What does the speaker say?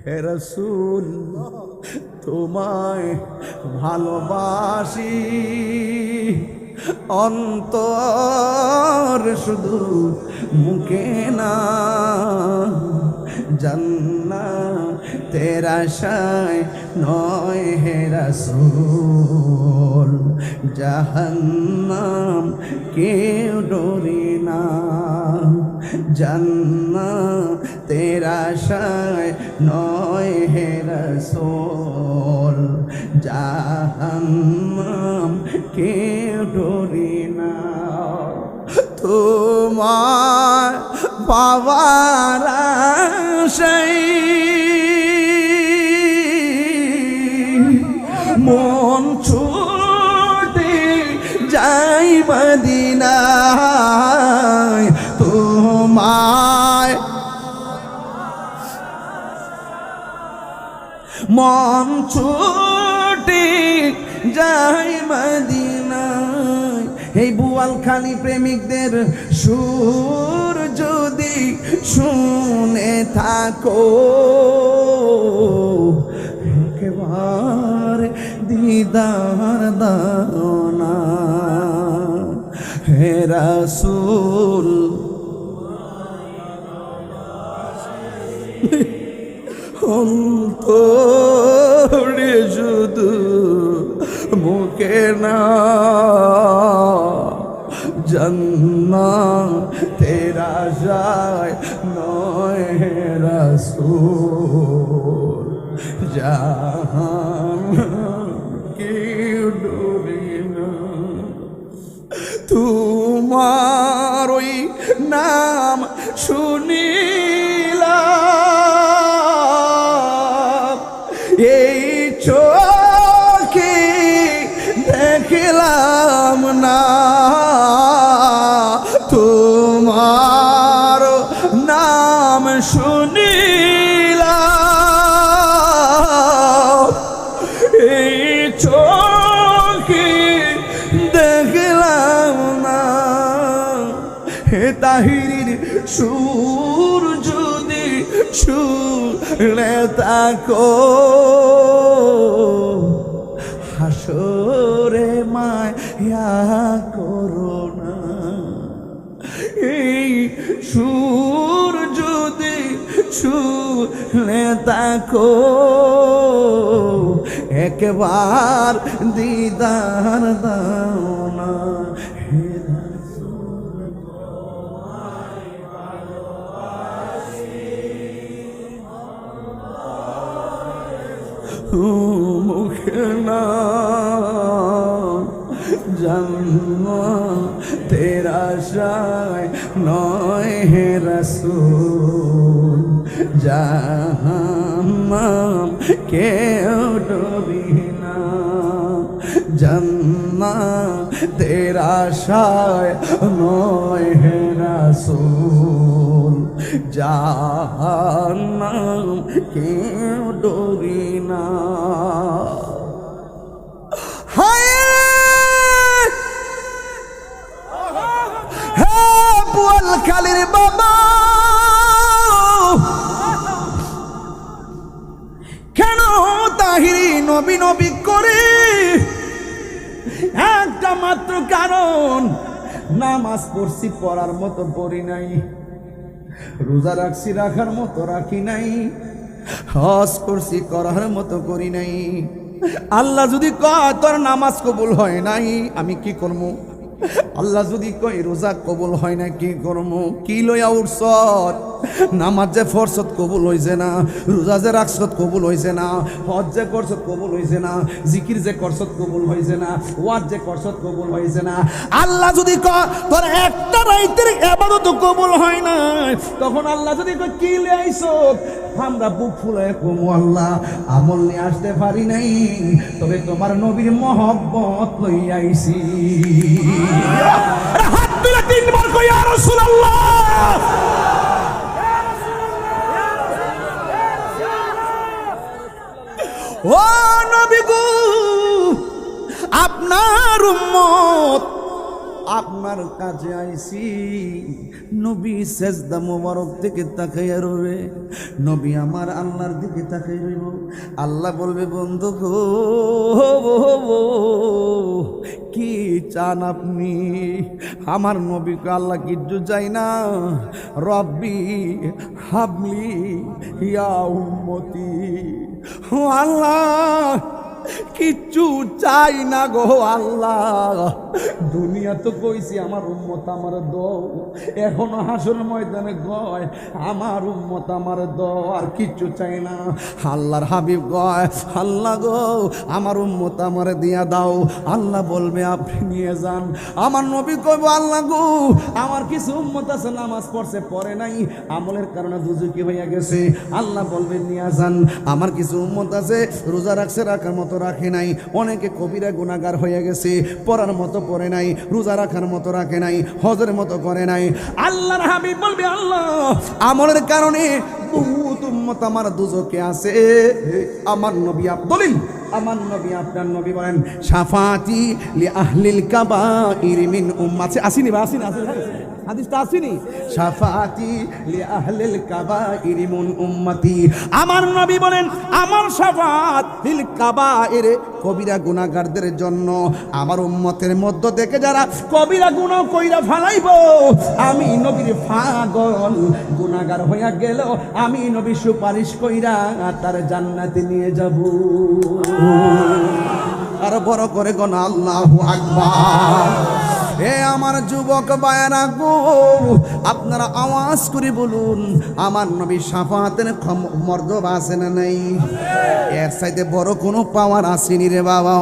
হে রাসূল তোমায় ভালোবাসি অন্তর শুধু মুখে না জান্নাতের আশায় নয় হে রাসূল জাহান্নাম কেউ ডরে না জান্নাতের আশায় নয় হে রাসূল জাহান্নাম কেউ ডরে না তোমার পাওয়ার আশায় মন ছুটে যাই মদিনায় তোমায় মন ছুটে যাই মদিনায়। এই বুয়ালখালী প্রেমিকদের সুর যদি শুনে থাকো একবার দিদার দাও না হে রাসূল অন্তরে শুধু মুখে না জান্নাতের আশায় নয় হে রাসূল জাহান্নাম কেউ ডরে না তোমার ওই নাম শুনিলাম এই চোখে দেখলাম না তোমার নাম শুনিলাম এই চোখে দেখলাম না হে তাহিরির সুর যদি শুনে থাকো হাসরে মায়া করো না এই সুর যদি শুনে থাকো একবার দিদার দাও না হে মুখে না জান্নাতের আশায় নয় হে রাসূল জাহান্নাম কেউ ডরে না জান্নাতের আশায় নয় হে রাসূল জাহান্নাম কেউ ডরে না বুয়ালখালীর বাবা কেন তাহিরি নবী নবী করে একটা মাত্র কারণ নামাজ পড়ছি পড়ার মতো পড়ি নাই রোজা রাখছি রাখার মতো রাখি নাই হজ করছি করার মতো করি নাই আল্লাহ যদি কয় তোর নামাজ কবুল হয় নাই আমি কি করব আল্লাহ যদি কয় রোজা কবুল হয় না কি করব কি লইয়া উঠছত নামাজ যে ফরজত কবুল হইছে না রোজা যে রাখছত কবুল হইছে না হজ যে করছত কবুল হইছে না জিকির যে করছত কবুল হইছে না ওয়াজ যে করছত কবুল হইছে না আল্লাহ যদি কয় তোর একটা রাইতের ইবাদত কবুল হয় না তখন আল্লাহ যদি কয় কি লইছস আমরা বুক ফুলায় কমু আল্লাহ আমল নিয়ে আসতে পারি নাই তবে তোমার নবীর মহব্বত লইয়া আইছি হাত তুলে তিনবার কই ইয়া রাসূলুল্লাহ ও নবী গো আপনার উম্মত আপনার কাছে আইছি। নবী সেজদা মোবারক থেকে তাকাইয়া রে, নবী আমার আল্লাহর দিকে তাকাই রইব। আল্লাহ বলবে বন্ধু গো, কি চান আপনি? আমার নবীকে আল্লাহ কিচ্ছু চাই না। রব্বি হাবলি ইয়া উম্মতি, ও আল্লাহ কিচ্ছু চাই না গো আল্লাহ। দুনিয়া তো কইছি আমার উম্মত আমার দাও, এখনো হাসর ময়দানে গয় আমার উম্মত আমার দাও, আর কিচ্ছু চাই না। আল্লাহর হাবিব গয় আল্লাহ গো আমার উম্মত আমার দিয়া দাও। আল্লাহ বলবে আপনি নিয়ে যান। আমার নবী কইব আল্লাহ গো আমার কিছু উম্মত আছে নামাজ পড়ছে পড়ে নাই, আমলের কারণে দুজকি হইয়া গেছে। আল্লাহ বলবে নিয়ে যান। আমার কিছু উম্মত আছে রোজা রাখছে রাখার মতো রাখে নাই, অনেকে কবিরা গুনাহগার হয়ে গেছে, পড়ার মতো পড়ে নাই, রোজা রাখার মতো রাখে নাই, হজের মতো করে নাই। আল্লাহর হাবিব বলবে আল্লাহ আমলের কারণে বহুত উম্মত আমার দুজকে আছে। আমার নবী দলিল, আমার নবী আপনার নবী বলেন শাফাতি লি আহলিল কাবাইর মিন উম্মতি। আসেনি বা আসেনি, হাদিসটা আসেনি? শাফাতি লি আহলিল কাবাইর মিন উম্মতি। আমার নবী বলেন আমার শাফাত লিল কাবাইর, কবিরা গুনাহগারদের জন্য। আমার উম্মতের মধ্য থেকে যারা কবিরা গুনাহ কইরা ফেলাইব, আমি নবীর পাগল গুনাহগার হইয়া গেল, আমি নবী সুপারিশ কইরা তার জান্নাতে নিয়ে যাব। আর বড় করে গণ আল্লাহু আকবার। এ আমার যুবক ভাইয়েরা গো, আপনারা আওয়াজ করে বলুন আমার নবী শাফাতের মর্যাদা আছে না নাই? এর চাইতে বড় কোনো পাওয়ার আসেনি রে বাবা।